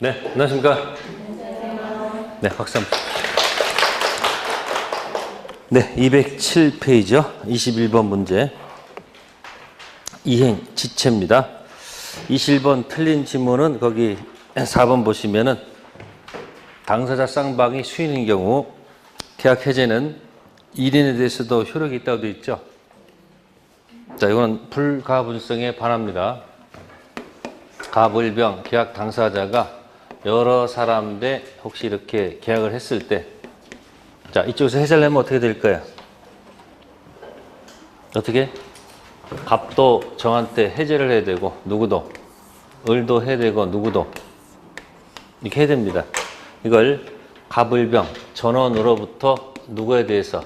네, 안녕하십니까? 네, 박수 한번. 네, 207페이지요. 21번 문제. 이행 지체입니다. 21번 틀린 지문은 거기 4번 보시면은 당사자 쌍방이 수인인 경우 계약 해제는 1인에 대해서도 효력이 있다고 되어 있죠. 자, 이거는 불가분성에 반합니다. 가불병 계약 당사자가 여러 사람 대 혹시 이렇게 계약을 했을 때, 자, 이쪽에서 해제를 하면 어떻게 될까요? 어떻게? 갑도 정한테 해제를 해야 되고, 누구도, 을도 해야 되고, 누구도 이렇게 해야 됩니다. 이걸 가불병 전원으로부터 누구에 대해서,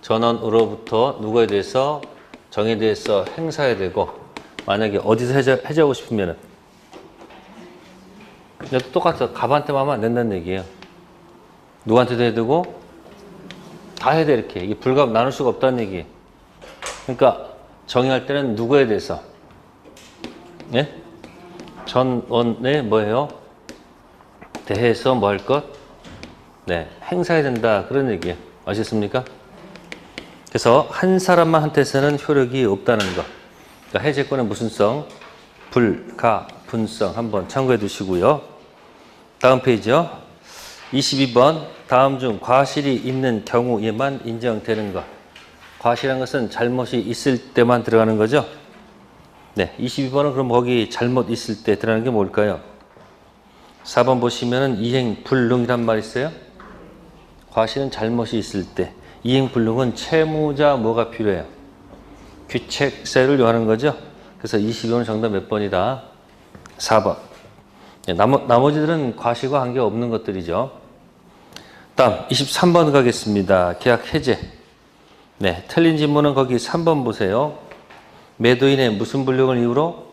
전원으로부터 누구에 대해서 정에 대해서 행사해야 되고, 만약에 어디서 해제하고 싶으면은 똑같아. 갑한테만 하면 안 된다는 얘기예요. 누구한테도 해야 되고 다 해야 돼. 이렇게 이게 불가분 나눌 수가 없다는 얘기예요. 그러니까 정의할 때는 누구에 대해서, 예? 전원에 뭐예요? 대해서 뭐 할 것? 네, 행사해야 된다. 그런 얘기예요. 아셨습니까? 그래서 한 사람만 한테서는 효력이 없다는 거. 그러니까 해제권의 무슨성, 불가분성 한번 참고해 두시고요. 다음 페이지요. 22번 다음 중 과실이 있는 경우에만 인정되는 것. 과실한 것은 잘못이 있을 때만 들어가는 거죠. 네, 22번은 그럼 거기 잘못 있을 때 들어가는 게 뭘까요? 4번 보시면은 이행불능이란 말이 있어요. 과실은 잘못이 있을 때. 이행불능은 채무자 뭐가 필요해요? 귀책세를 요하는 거죠. 그래서 22번 정답 몇 번이다? 4번. 네, 나머지들은 과실과 관계가 없는 것들이죠. 다음 23번 가겠습니다. 계약 해제. 네, 틀린 질문은 거기 3번 보세요. 매도인의 무슨 불능을 이유로?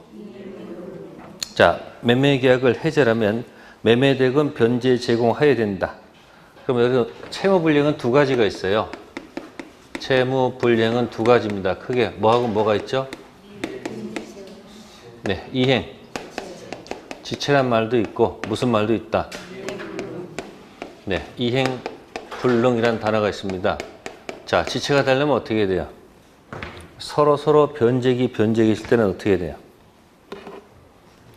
자, 매매 계약을 해제라면 매매대금 변제 제공해야 된다. 그럼 여기서 채무 불이행은 두 가지가 있어요. 채무 불이행은 두 가지입니다. 크게 뭐하고 뭐가 있죠? 네, 이행, 지체란 말도 있고 무슨 말도 있다. 네, 이행 불능이라는 단어가 있습니다. 자, 지체가 되려면 어떻게 돼요? 서로 변제기 있을 때는 어떻게 돼요?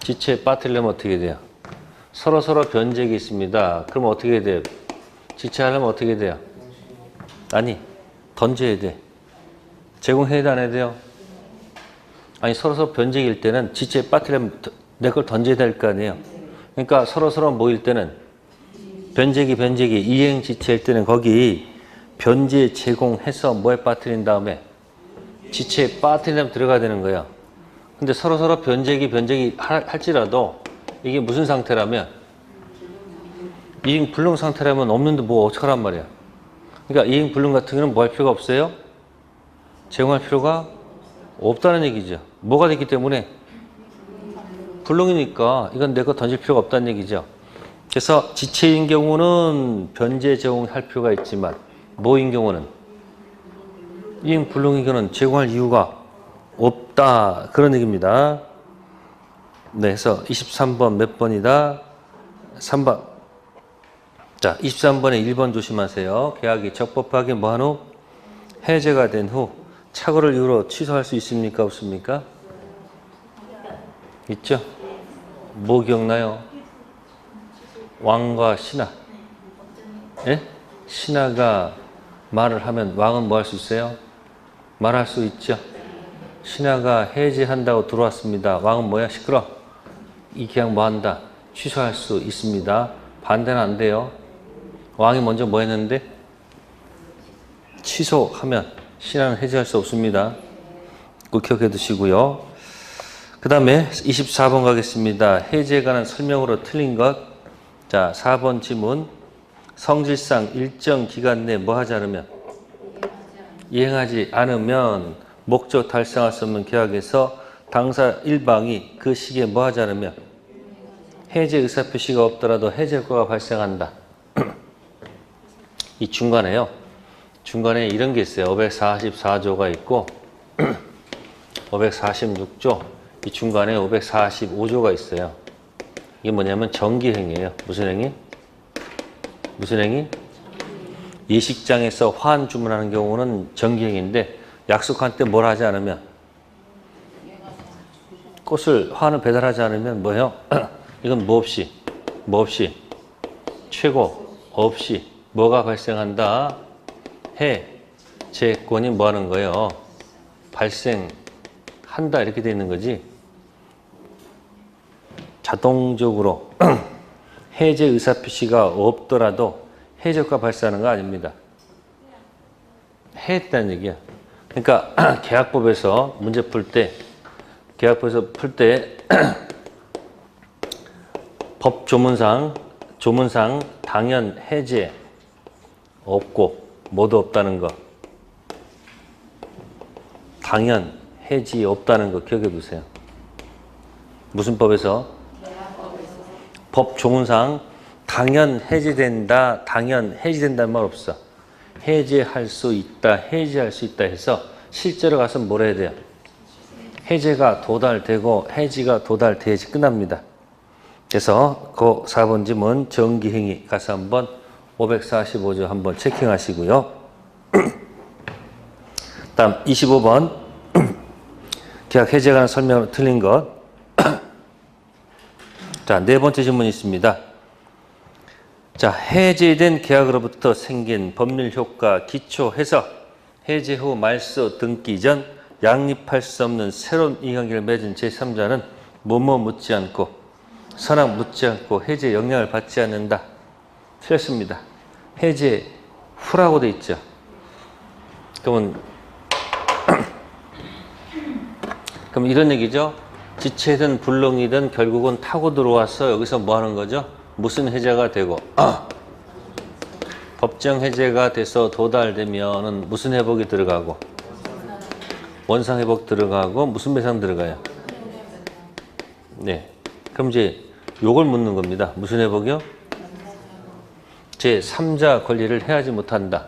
지체 빠뜨리려면 어떻게 돼요? 서로 변제기 있습니다. 그럼 어떻게 돼요? 지체하려면 어떻게 돼요? 아니, 던져야 돼. 제공해야 돼, 안 해야 돼요? 아니, 서로 변제기일 때는 지체에 빠뜨리려면 내 걸 던져야 될 거 아니에요? 그러니까 서로 모일 때는 변제기, 이행 지체일 때는 거기 변제 제공해서 뭐에 빠뜨린 다음에 지체에 빠뜨리려면 들어가야 되는 거예요. 근데 서로 변제기 할지라도 이게 무슨 상태라면 이행 불능 상태라면 없는데 뭐 어떡하란 말이야. 그러니까 이행 불능 같은 경우는 뭐 할 필요가 없어요? 제공할 필요가 없다는 얘기죠. 뭐가 됐기 때문에? 불능이니까 이건 내 거 던질 필요가 없다는 얘기죠. 그래서 지체인 경우는 변제 제공할 필요가 있지만 뭐인 경우는? 이행 불능인 경우는 제공할 이유가 없다. 그런 얘기입니다. 네, 그래서 23번 몇 번이다? 3번. 자, 23번에 1번 조심하세요. 계약이 적법하게 뭐한 후? 해제가 된 후 착오를 이유로 취소할 수 있습니까? 없습니까? 있죠? 뭐 기억나요? 왕과 신하. 예? 신하가 말을 하면 왕은 뭐 할 수 있어요? 말할 수 있죠. 신하가 해제한다고 들어왔습니다. 왕은 뭐야? 시끄러. 이 계약 뭐 한다? 취소할 수 있습니다. 반대는 안 돼요. 왕이 먼저 뭐 했는데? 취소하면 신하는 해제할 수 없습니다. 꼭 기억해 두시고요. 그 다음에 24번 가겠습니다. 해제에 관한 설명으로 틀린 것. 자, 4번 지문. 성질상 일정 기간 내 뭐 하지 않으면? 이행하지 않으면 목적 달성할 수 없는 계약에서 당사 일방이 그 시기에 뭐 하지 않으면? 해제 의사표시가 없더라도 해제 효과가 발생한다. 이 중간에 이런 게 있어요. 544조가 있고 546조, 이 중간에 545조가 있어요. 이게 뭐냐면 정기행위예요. 무슨 행위? 무슨 행위? 예식장에서 화환 주문하는 경우는 정기행위인데 약속한 때 뭘 하지 않으면 꽃을 화환을 배달하지 않으면 뭐예요? 이건 뭐 없이 최고 없이 뭐가 발생한다? 해제권이 뭐 하는 거예요? 발생한다 이렇게 돼 있는 거지. 자동적으로 해제 의사표시가 없더라도 해제효과 발생하는 거 아닙니다. 했다는 얘기야. 그러니까 계약법에서 문제 풀 때 법 조문상 당연 해제 없고 뭐도 없다는 거. 당연 해지 없다는 거 기억해 두세요. 무슨 법에서? 법 조문상 당연 해제된다, 당연 해지된다는 말 없어. 해제할 수 있다 해서 실제로 가서 뭘 해야 돼요? 해제가 도달되고 해지가 도달돼야지 끝납니다. 그래서 그 4번 지문 정기행위 가서 한번 545조 한번 체킹하시고요. 다음 25번 계약 해제에 관한 설명으로 틀린 것. 자, 네 번째 질문이 있습니다. 자, 해제된 계약으로부터 생긴 법률 효과 기초해서 해제 후 말소 등기 전 양립할 수 없는 새로운 이해관계를 맺은 제3자는 뭐뭐 묻지 않고 선악 묻지 않고 해제 영향을 받지 않는다. 틀렸습니다. 해제 후라고 돼 있죠. 그러면 이런 얘기죠. 지체든 불능이든 결국은 타고 들어와서 여기서 뭐 하는 거죠? 무슨 해제가 되고 법정 해제가 돼서 도달되면은 무슨 회복이 들어가고 원상 회복 들어가고 무슨 배상 들어가요? 네. 그럼 이제 요걸 묻는 겁니다. 무슨 회복이요? 제3자 권리를 해하지 못한다.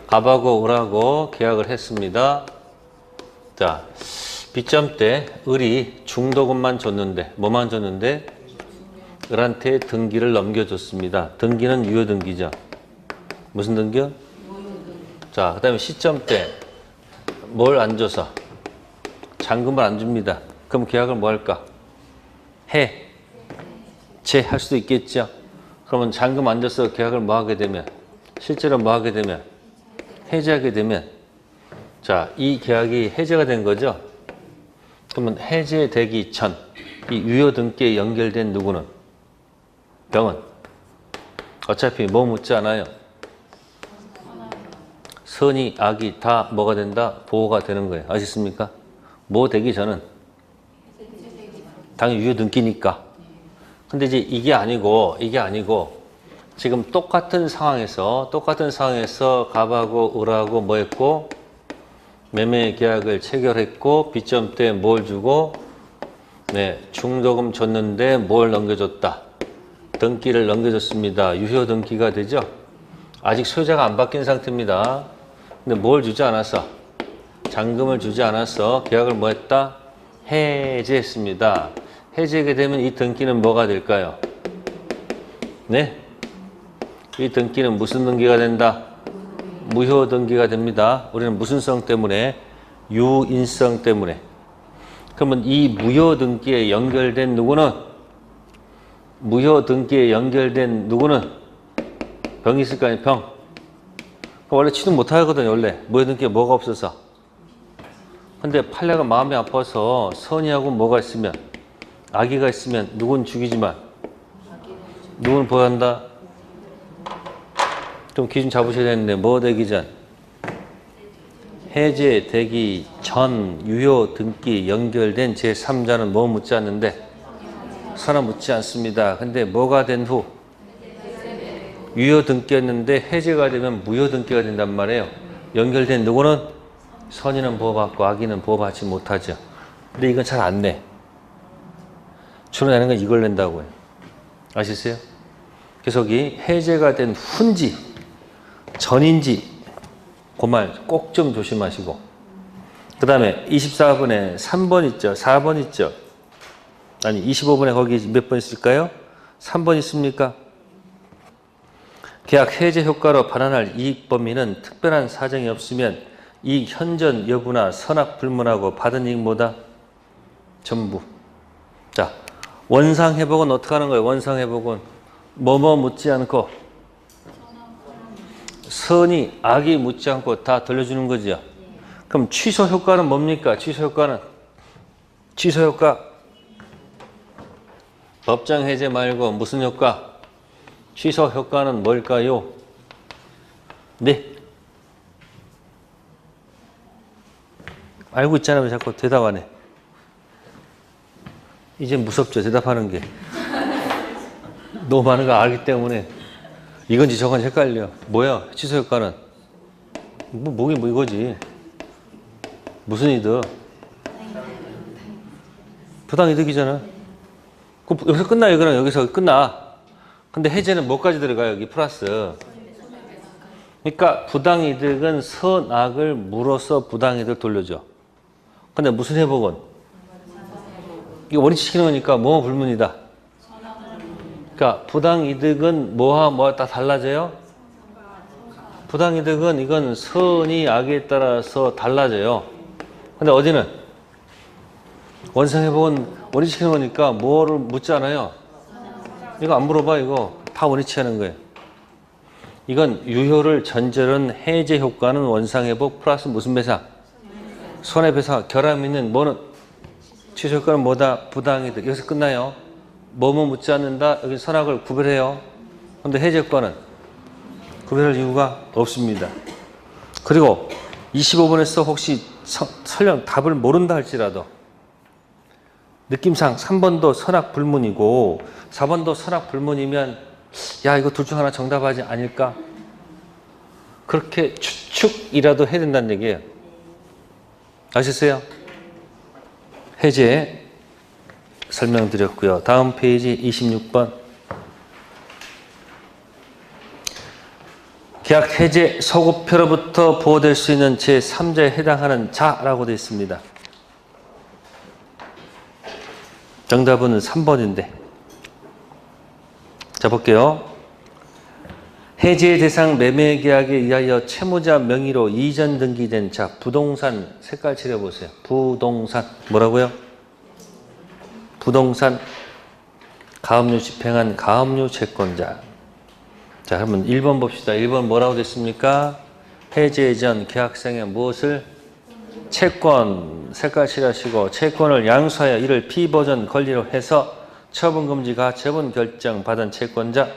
갑하고 을하고 계약을 했습니다. 자, 빗점 때 을이 중도금만 줬는데 뭐만 줬는데 을한테 등기를 넘겨줬습니다. 등기는 유효등기죠. 무슨 등기요? 자, 그 다음에 시점 때 뭘 안 줘서 잔금을 안 줍니다. 그럼 계약을 뭐 할까? 해제할 수도 있겠죠. 그러면 잔금 안 줘서 계약을 뭐 하게 되면 실제로 뭐 하게 되면 해제하게 되면 자, 이 계약이 해제가 된 거죠. 그러면 해제되기 전 이 유효등기에 연결된 누구는? 병은 어차피 뭐 묻지 않아요. 선이 악이 다 뭐가 된다? 보호가 되는 거예요. 아시겠습니까? 뭐 되기 전은 당연히 유효등기니까. 근데 이제 이게 아니고 지금 똑같은 상황에서 갑하고 을하고 뭐 했고 매매 계약을 체결했고 빗점 때 뭘 주고 중도금 줬는데 뭘 넘겨줬다. 등기를 넘겨줬습니다. 유효 등기가 되죠. 아직 소유자가 안 바뀐 상태입니다. 근데 뭘 주지 않았어? 잔금을 주지 않았어. 계약을 뭐 했다? 해제했습니다. 해제하게 되면 이 등기는 뭐가 될까요? 네? 이 등기는 무슨 등기가 된다? 무효 등기가 됩니다. 우리는 무슨 성 때문에? 유인성 때문에. 그러면 이 무효 등기에 연결된 누구는? 병이 있을 거 아니에요, 병. 원래 취득 못 하거든요, 원래. 무효 등기에 뭐가 없어서. 근데 판례가 마음이 아파서 선의하고 뭐가 있으면, 악의가 있으면 누군 죽이지만, 누군 보호한다? 좀 기준 잡으셔야 되는데, 뭐 되기 전? 해제되기 전 유효 등기 연결된 제3자는 뭐 묻지 않는데? 선악 묻지 않습니다. 근데 뭐가 된 후? 유효 등기였는데 해제가 되면 무효 등기가 된단 말이에요. 연결된 누구는? 선의는 보호받고 악의는 보호받지 못하죠. 근데 이건 잘 안 내. 주로 내는 건 이걸 낸다고요. 아시겠어요? 그래서 여기 해제가 된 후인지 전인지 그 말 꼭 좀 조심하시고 그 다음에 24번에 3번 있죠. 4번 있죠. 아니 25번에 거기 몇 번 있을까요? 3번 있습니까? 계약 해제 효과로 발생할 이익 범위는 특별한 사정이 없으면 이익 현전 여부나 선악 불문하고 받은 이익 뭐다? 전부. 자, 원상 회복은 어떻게 하는 거예요? 원상 회복은 뭐뭐 묻지 않고 선이 악이 묻지 않고 다 돌려주는 거죠. 그럼 취소 효과는 뭡니까? 취소 효과는 법정 해제 말고 무슨 효과? 취소 효과는 뭘까요? 네. 알고 있잖아요. 왜 자꾸 대답 안 해. 이제 무섭죠. 대답하는 게. 너무 많은 거 알기 때문에 이건지 저건지 헷갈려. 뭐야? 취소 효과는? 뭐 이거지. 무슨 이득? 부당이득이잖아. 여기서 끝나요. 그럼 여기서 끝나. 근데 해제는 뭐까지 들어가요? 여기 플러스. 그러니까 부당이득은 선악을 물어서 부당이득을 돌려줘. 근데 무슨 회복은? 이게 원위치시키는 거니까 뭐 불문이다. 그러니까 부당이득은 뭐와 다 달라져요? 부당이득은 이건 선이 악에 따라서 달라져요. 근데 어디는? 원상회복은 원위치시키는 거니까 뭐를 묻지 않아요? 이거 안 물어봐. 이거 다 원위치하는 거예요. 이건 유효를 전제로는 해제 효과는 원상회복 플러스 무슨 배상? 손해배상. 결함 있는 뭐는? 취소 효과는 뭐다? 부당이득. 여기서 끝나요. 뭐뭐 묻지 않는다. 여기 선악을 구별해요. 그런데 해제 효과는 구별할 이유가 없습니다. 그리고 25번에서 혹시 설령 답을 모른다 할지라도 느낌상 3번도 선악 불문이고 4번도 선악 불문이면 야 이거 둘 중 하나 정답하지 아닐까? 그렇게 추측이라도 해야 된다는 얘기예요. 아셨어요? 해제 설명드렸고요. 다음 페이지 26번. 계약 해제 소급표로부터 보호될 수 있는 제3자에 해당하는 자라고 되어 있습니다. 정답은 3번인데. 자, 볼게요. 해제 대상 매매 계약에 의하여 채무자 명의로 이전 등기된 자, 부동산 색깔 칠해보세요. 부동산. 뭐라고요? 부동산 가압류 집행한 가압류 채권자. 자, 그러면 1번 봅시다. 1번 뭐라고 됐습니까? 해제 전 계약상에 무엇을? 채권 색깔 칠하시고 채권을 양수하여 이를 피보전 권리로 해서 처분금지 가처분 결정 받은 채권자.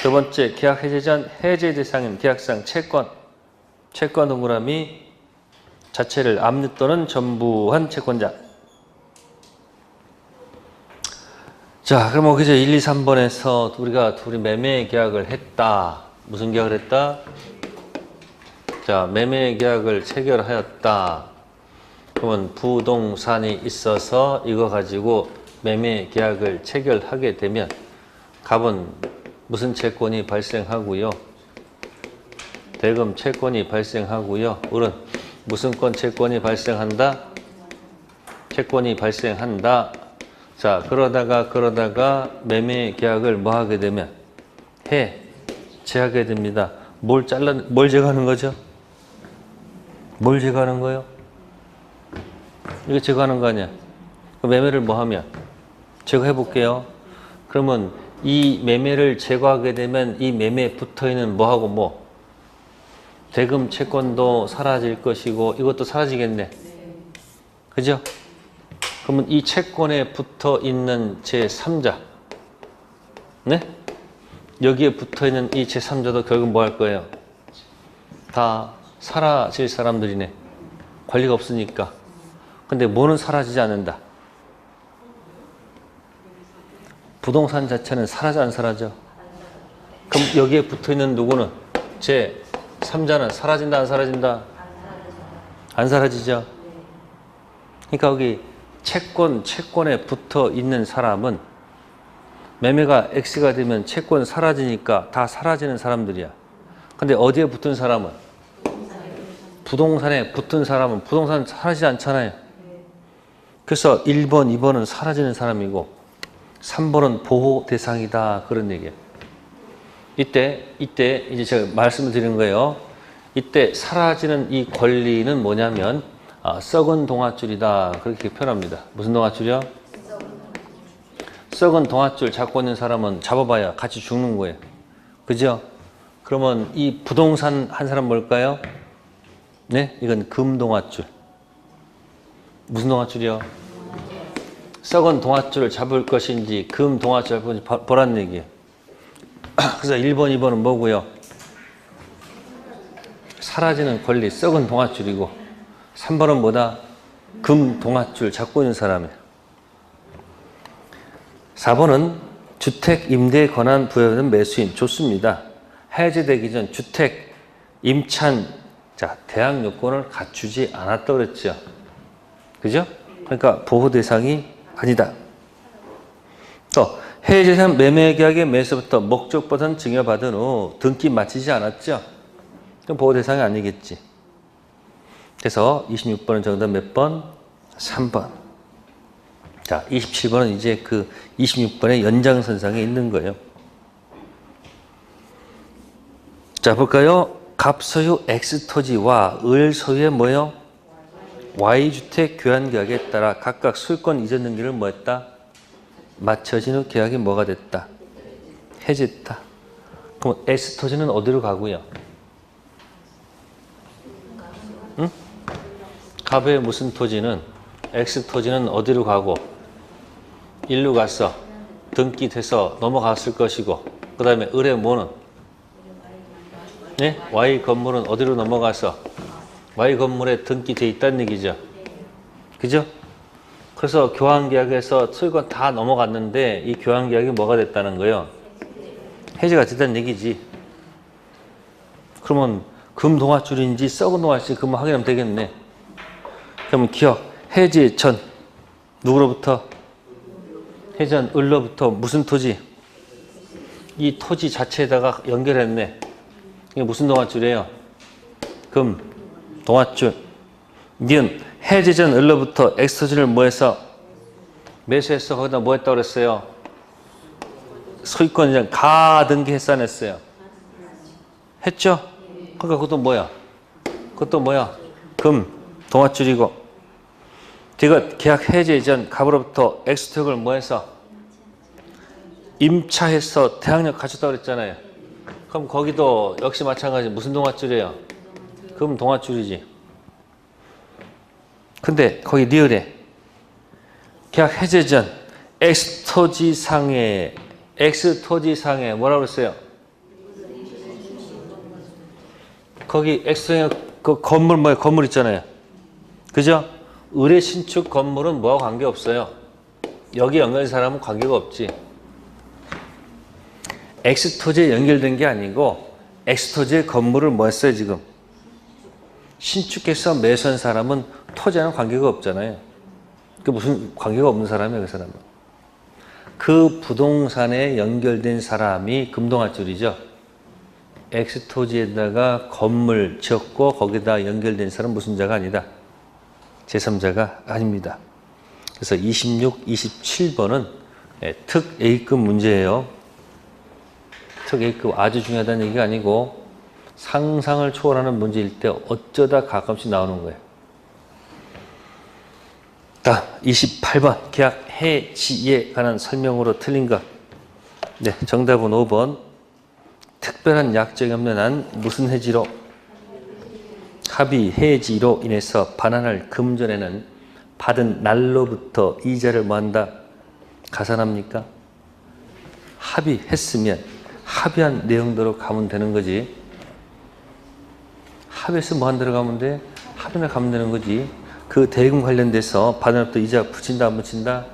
두 번째, 계약 해제 전 해제 대상인 계약상 채권 동그라미 자체를 압류 또는 전부한 채권자. 자, 그럼 그죠? 1, 2, 3번에서 우리가 둘이 매매 계약을 했다. 무슨 계약을 했다? 자, 매매 계약을 체결하였다. 그러면 부동산이 있어서 이거 가지고 매매 계약을 체결하게 되면 갑은 무슨 채권이 발생하고요? 대금 채권이 발생하고요. 을은 무슨 권 채권이 발생한다? 채권이 발생한다. 자, 그러다가 매매 계약을 뭐 하게 되면 제하게 됩니다. 뭘 제거하는 거죠? 뭘 제거하는 거예요? 이거 제거하는 거 아니야? 매매를 뭐 하면? 제거해 볼게요. 그러면 이 매매를 제거하게 되면 이 매매에 붙어 있는 뭐하고 뭐? 대금 채권도 사라질 것이고 이것도 사라지겠네. 그죠? 그러면 이 채권에 붙어 있는 제3자. 네? 여기에 붙어 있는 이 제3자도 결국 뭐 할 거예요? 다 사라질 사람들이네. 권리가 없으니까. 근데 뭐는 사라지지 않는다? 부동산 자체는 사라져 안 사라져? 그럼 여기에 붙어 있는 누구는? 제3자는 사라진다 안 사라진다? 안 사라지죠? 그러니까 여기 채권에 붙어 있는 사람은 매매가 X가 되면 채권 사라지니까 다 사라지는 사람들이야. 근데 어디에 붙은 사람은? 부동산에 붙은 사람은 부동산 사라지지 않잖아요. 그래서 1번, 2번은 사라지는 사람이고 3번은 보호 대상이다. 그런 얘기예요. 이때 이제 제가 말씀을 드리는 거예요. 이때 사라지는 이 권리는 뭐냐면 썩은 동아줄이다. 그렇게 표현합니다. 무슨 동아줄이요? 썩은 동아줄 잡고 있는 사람은 잡아봐야 같이 죽는 거예요. 그죠? 그러면 이 부동산 한 사람 뭘까요? 네? 이건 금동아줄. 무슨 동아줄이요? 썩은 동아줄을 잡을 것인지 금동아줄 잡을 것인지 보란 얘기예요. 그래서 1번, 2번은 뭐고요? 사라지는 권리, 썩은 동아줄이고 3번은 뭐다? 금동아줄 잡고 있는 사람이에요. 4번은 주택 임대 권한 부여받은 매수인. 좋습니다. 해제되기 전 주택 임찬 대항 요건을 갖추지 않았다고 그랬죠. 그죠? 그러니까 보호 대상이 아니다. 또 해외재산 매매계약의 매수부터 목적보선 증여받은 후 등기 마치지 않았죠. 그럼 보호 대상이 아니겠지. 그래서 26번은 정답 몇 번? 3번. 자, 27번은 이제 그 26번의 연장선상에 있는 거예요. 자, 볼까요? 갑소유 X토지와 을소유의 뭐요? Y주택 교환계약에 따라 각각 소유권 이전 등기를 뭐 했다? 마쳐진 후 계약이 뭐가 됐다? 해제했다. 그럼 X토지는 어디로 가고요? 응? 갑의 무슨 토지는 X토지는 어디로 가고 일로 갔어. 등기돼서 넘어갔을 것이고 그 다음에 을의 뭐는 네? Y 건물은 어디로 넘어가서 Y 건물에 등기돼 있다는 얘기죠. 그죠? 그래서 교환계약에서 소유권 다 넘어갔는데 이 교환계약이 뭐가 됐다는 거예요? 해제가 됐다는 얘기지. 그러면 금동아줄인지 썩은 동아줄인지 그만 확인하면 되겠네. 그러면 기억, 해제 전 누구로부터? 해제 전 을로부터 무슨 토지? 이 토지 자체에다가 연결했네. 이게 무슨 동아줄이에요? 금, 동아줄. 니은 해제 전 을로부터 X토지를 뭐해서? 매수해서 거기다 뭐 했다고 그랬어요? 소유권 이전 가등기해서 안 했어요? 했죠? 그러니까 그것도 뭐야? 그것도 뭐야? 금, 동아줄이고. 이것 계약 해제 전 갑으로부터 X토지를 뭐해서? 임차해서 대항력 갖췄다고 그랬잖아요. 그럼 거기도 역시 마찬가지 무슨 동아줄이에요? 금 동아줄이지. 근데 거기 리을에 계약 해제 전 X토지상에 뭐라고 그랬어요? 거기 X토지상에 그 건물 뭐예요? 건물 있잖아요. 그죠? 의뢰 신축 건물은 뭐하고 관계없어요. 여기 연결된 사람은 관계가 없지. X토지에 연결된 게 아니고 X토지의 건물을 뭐 했어요 지금? 신축해서 매수한 사람은 토지와는 관계가 없잖아요. 그 무슨 관계가 없는 사람이에요 그 사람은. 그 부동산에 연결된 사람이 금동아줄이죠. X토지에다가 건물 지었고 거기다 연결된 사람은 무슨 자가 아니다. 제3자가 아닙니다. 그래서 26, 27번은 특 A급 문제예요. 특 A급 아주 중요하다는 얘기가 아니고 상상을 초월하는 문제일 때 어쩌다 가끔씩 나오는 거예요. 자, 28번 계약 해지에 관한 설명으로 틀린 것. 네, 정답은 5번. 특별한 약정이 없는 한 무슨 해지로? 합의 해지로 인해서 반환할 금전에는 받은 날로부터 이자를 뭐한다? 가산합니까? 합의했으면 합의한 내용대로 가면 되는 거지. 합의해서 뭐 한 대로 가면 돼? 합의나 가면 되는 거지. 그 대금 관련돼서 받은 날부터 이자 붙인다 안 붙인다?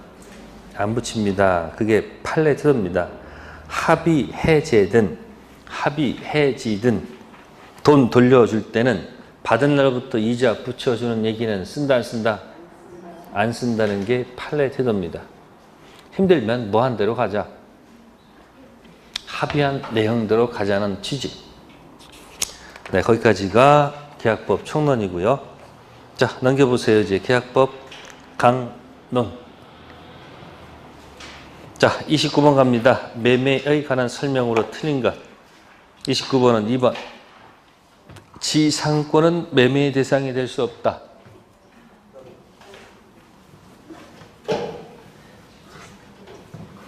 안 붙입니다. 그게 판례 태도입니다. 합의 해제든 합의 해지든 돈 돌려줄 때는 받은 날부터 이자 붙여주는 얘기는 쓴다 안 쓴다? 안 쓴다는 게 판례 태도입니다. 힘들면 뭐 한 대로 가자. 합의한 내용대로 가자는 취지. 네, 거기까지가 계약법 총론이고요. 자, 넘겨보세요. 이제 계약법 강 논. 자, 29번 갑니다. 매매에 관한 설명으로 틀린 것. 29번은 2번. 지상권은 매매의 대상이 될 수 없다.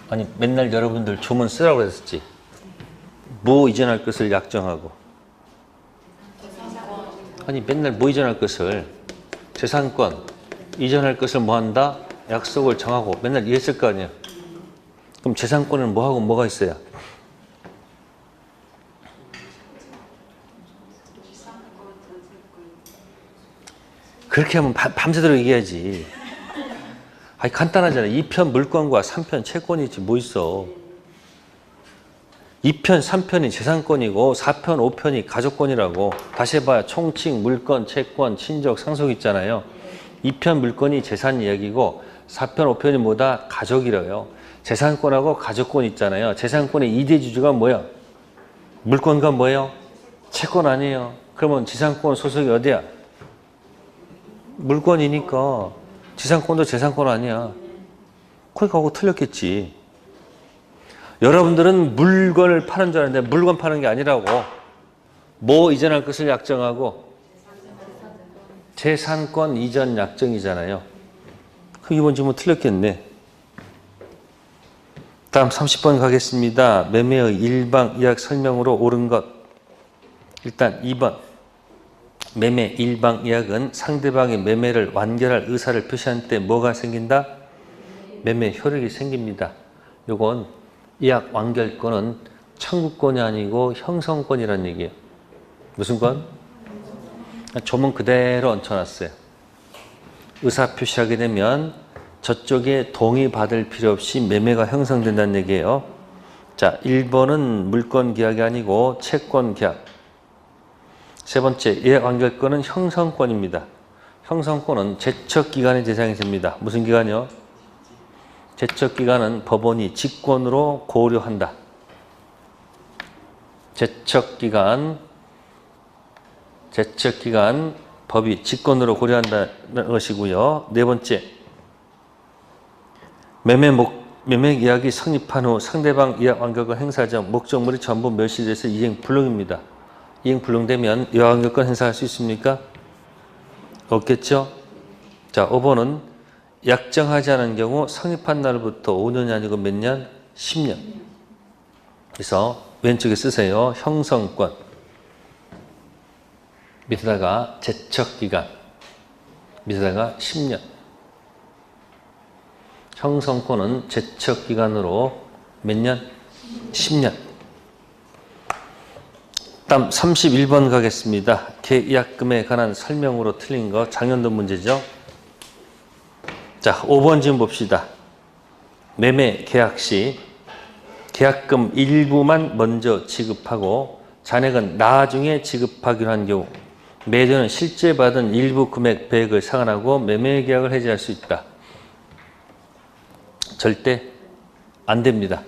아니, 맨날 여러분들 조문 쓰라고 그랬었지. 뭐 이전할 것을 약정하고. 아니, 맨날 뭐 이전할 것을, 재산권, 이전할 것을 뭐 한다? 약속을 정하고 맨날 이랬을 거 아니야. 그럼 재산권은 뭐 하고 뭐가 있어야? 그렇게 하면 밤새도록 얘기하지. 아니, 간단하잖아. 2편 물권과 3편 채권이 있지 뭐 있어. 2편, 3편이 재산권이고 4편, 5편이 가족권이라고. 다시 해봐야 총칙, 물권, 채권, 친족, 상속 있잖아요. 2편 물권이 재산 이야기고 4편, 5편이 뭐다? 가족이래요. 재산권하고 가족권 있잖아요. 재산권의 2대 주주가 뭐야? 물권과 뭐예요? 채권 아니에요. 그러면 재산권 소속이 어디야? 물권이니까 재산권도 재산권 아니야. 그러니까 하고 틀렸겠지. 여러분들은 물건을 파는 줄 아는데 물건 파는 게 아니라고. 뭐 이전할 것을 약정하고 재산권 이전 약정이잖아요. 그 이번 질문 틀렸겠네. 다음 30번 가겠습니다. 매매의 일방 이약 설명으로 옳은 것. 일단 2번. 매매 일방 이약은 상대방이 매매를 완결할 의사를 표시한 때 뭐가 생긴다? 매매 효력이 생깁니다. 요건 이약 완결권은 청구권이 아니고 형성권이라는 얘기예요. 무슨 권? 조문 그대로 얹혀놨어요. 의사 표시하게 되면 저쪽에 동의 받을 필요 없이 매매가 형성된다는 얘기예요. 자, 1번은 물권 계약이 아니고 채권 계약. 세 번째, 예약 완결권은 형성권입니다. 형성권은 제척기간의 대상이 됩니다. 무슨 기간이요? 제척기간은 법원이 직권으로 고려한다. 제척기간 법이 직권으로 고려한다는 것이고요. 네 번째, 매매 계약이 성립한 후 상대방 예약 완결권 행사 전 목적물이 전부 멸시돼서 이행 불능입니다. 이행 불능되면 예약 완결권 행사할 수 있습니까? 없겠죠? 자, 5번은 약정하지 않은 경우 성립한 날부터 5년이 아니고 몇 년? 10년. 그래서 왼쪽에 쓰세요. 형성권. 밑에다가 제척기간. 밑에다가 10년. 형성권은 제척기간으로 몇 년? 10년. 다음 31번 가겠습니다. 계약금에 관한 설명으로 틀린 거 장년도 문제죠. 자, 5번 지금 봅시다. 매매 계약 시 계약금 일부만 먼저 지급하고 잔액은 나중에 지급하기로 한 경우 매도는 실제 받은 일부 금액 배액을 상환하고 매매 계약을 해지할 수 있다. 절대 안 됩니다.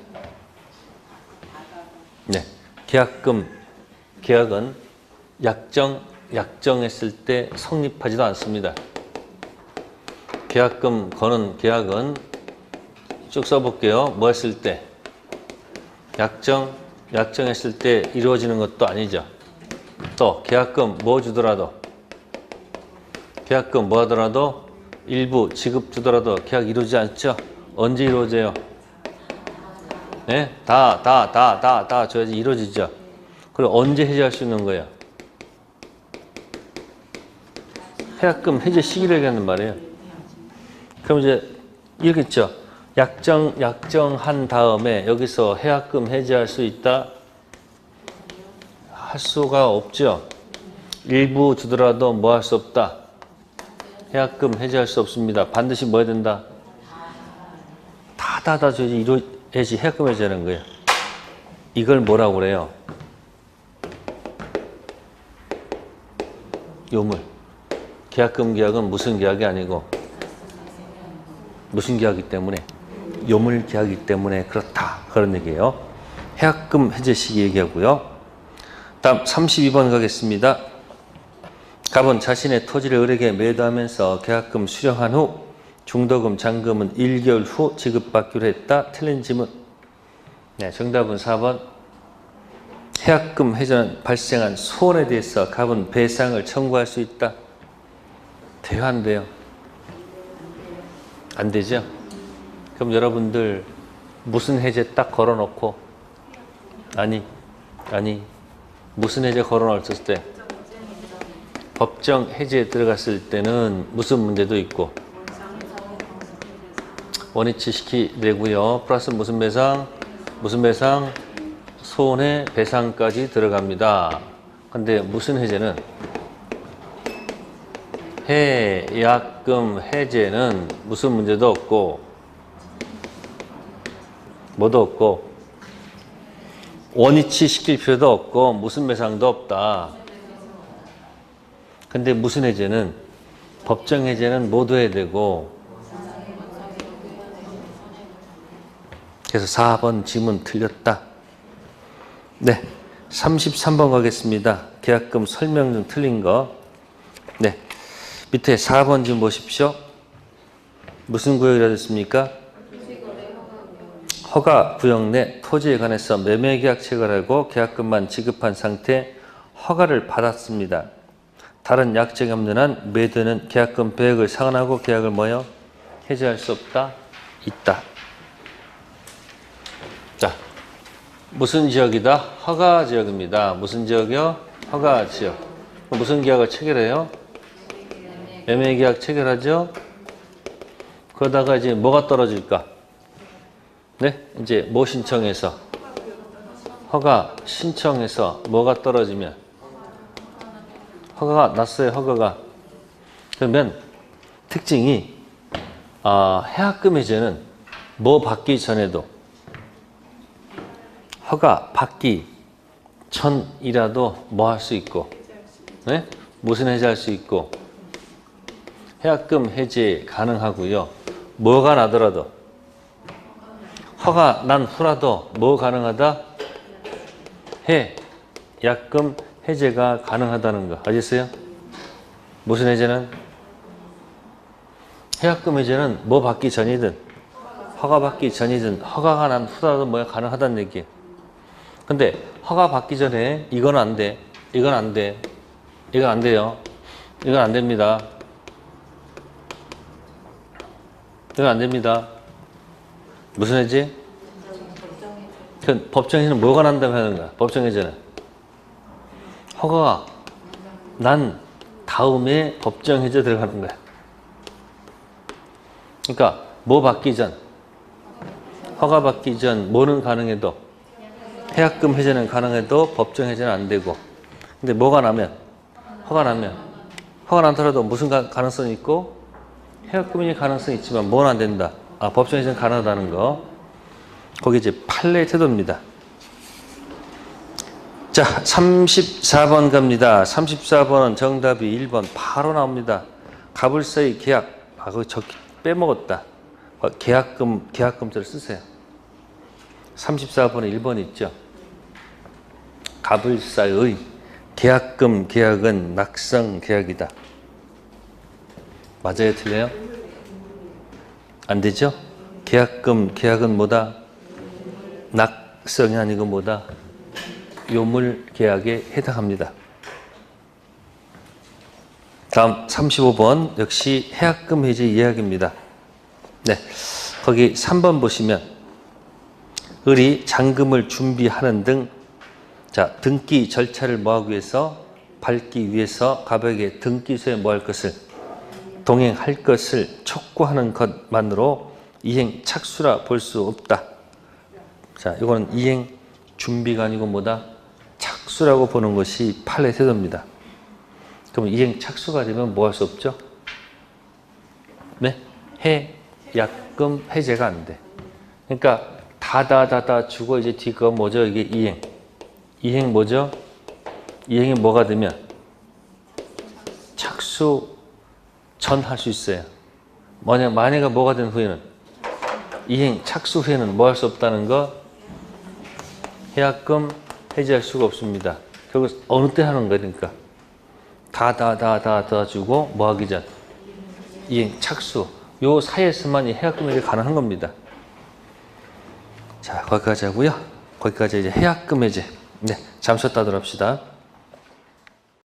네, 계약은 약정했을 때 성립하지도 않습니다. 계약금 거는 계약은 쭉 써볼게요. 뭐 했을 때? 약정했을 때 이루어지는 것도 아니죠. 또 계약금 뭐 주더라도 계약금 뭐 하더라도 일부 지급 주더라도 계약 이루어지지 않죠. 언제 이루어져요? 네? 다 줘야지 이루어지죠. 그리고 언제 해지할 수 있는 거예요? 계약금 해지 시기를 얘기하는 말이에요. 그럼 이제 이렇겠죠. 약정한 다음에 여기서 계약금 해지할 수 있다? 할 수가 없죠. 일부 주더라도 뭐 할 수 없다? 계약금 해지할 수 없습니다. 반드시 뭐 해야 된다? 다 줘야지 이루어야지 계약금 해지하는 거예요. 이걸 뭐라고 그래요? 요물. 계약은 무슨 계약이 아니고 무슨 계약이기 때문에 요물 계약이기 때문에 그렇다. 그런 얘기예요. 계약금 해제 시기 얘기하고요. 다음 32번 가겠습니다. 갑은 자신의 토지를 을에게 매도하면서 계약금 수령한 후 중도금, 잔금은 1개월 후 지급받기로 했다. 틀린 지문. 네, 정답은 4번. 해약금 회전 발생한 손해에 대해서 갑은 배상을 청구할 수 있다. 돼요, 안 돼요? 안 되죠? 그럼 여러분들 무슨 해제 딱 걸어놓고 아니 무슨 해제 걸어놓았을 때 법정 해제에 들어갔을 때는 무슨 문제도 있고 원위치 시키되고요. 플러스 무슨 배상? 손해배상까지 들어갑니다. 근데 무슨 해제는 해약금 해제는 무슨 문제도 없고 뭐도 없고 원위치 시킬 필요도 없고 무슨 배상도 없다. 근데 무슨 해제는 법정 해제는 모두 해야 되고 그래서 4번 지문 틀렸다. 네, 33번 가겠습니다. 계약금 설명 중 틀린 거. 네, 밑에 4번 지문 보십시오. 무슨 구역이라 됐습니까? 허가 구역 내 토지에 관해서 매매계약 체결하고 계약금만 지급한 상태 허가를 받았습니다. 다른 약정이 없는 한 매도는 계약금 배액을 상환하고 계약을 뭐요? 해지할 수 없다? 있다. 자, 무슨 지역이다? 허가 지역입니다. 무슨 지역이요? 허가 지역. 무슨 계약을 체결해요? 매매계약 체결하죠? 그러다가 이제 뭐가 떨어질까? 네? 이제 뭐 신청해서? 허가 신청해서 뭐가 떨어지면? 허가가 났어요, 허가가. 그러면 특징이 해약금 해제는 뭐 받기 전에도 허가 받기 전이라도 뭐 할 수 있고, 네? 무슨 해제할 수 있고, 해약금 해제 가능하고요. 뭐가 나더라도 허가 난 후라도 뭐 가능하다? 해약금 해제가 가능하다는 거 아셨어요? 무슨 해제는? 해약금 해제는 뭐 받기 전이든 허가 받기 전이든 허가가 난 후라도 뭐가 가능하다는 얘기예요. 근데 허가 받기 전에 이건 안 돼. 이건 안 돼. 이건 안 돼요. 이건 안 됩니다. 이건 안 됩니다. 무슨 해제? 법정해제는 뭐가 난다고 하는 거야? 법정해제는 허가가 난 다음에 법정해제 들어가는 거야. 그러니까 뭐 받기 전, 허가 받기 전 뭐는 가능해도 해약금 해제는 가능해도 법정 해제는 안 되고. 근데 뭐가 나면 허가 나더라도 무슨 가능성이 있고 해약금이 가능성이 있지만 뭐는 안 된다. 법정 해제는 가능하다는 거. 거기 이제 판례 태도입니다. 자, 34번 갑니다. 34번은 정답이 1번 바로 나옵니다. 갑을사의 계약. 거기 빼먹었다. 계약금자를 쓰세요. 34번에 1번 있죠. 갑을사의 계약은 낙성 계약이다. 맞아요, 틀려요? 안 되죠? 계약은 뭐다? 낙성이 아니고 뭐다? 요물 계약에 해당합니다. 다음 35번 역시 해약금 해제 이야기입니다. 네, 거기 3번 보시면 을이 잔금을 준비하는 등 등기 절차를 뭐하기 위해서 밟기 위해서 갑에게 등기소에 뭐할 것을 동행할 것을 촉구하는 것만으로 이행 착수라 볼 수 없다. 자, 이거는 이행 준비가 아니고 뭐다? 착수라고 보는 것이 판례 태도입니다. 그럼 이행 착수가 되면 뭐 할 수 없죠? 네? 해약금 해제가 안 돼. 그러니까 다 주고 이제 뒤거 뭐죠? 이게 이행. 이행 뭐죠? 이행이 뭐가 되면 착수 전 할 수 있어요. 만약에 뭐가 된 후에는 이행 착수 후에는 뭐 할 수 없다는 거? 해약금 해제할 수가 없습니다. 결국 어느 때 하는 거니까 다 주고 뭐 하기 전 이행 착수 요 사이에서만 이 해약금 해제 가능한 겁니다. 자, 거기까지 하고요. 거기까지 이제 해약금 해제. 네, 잠수 따도록 합시다.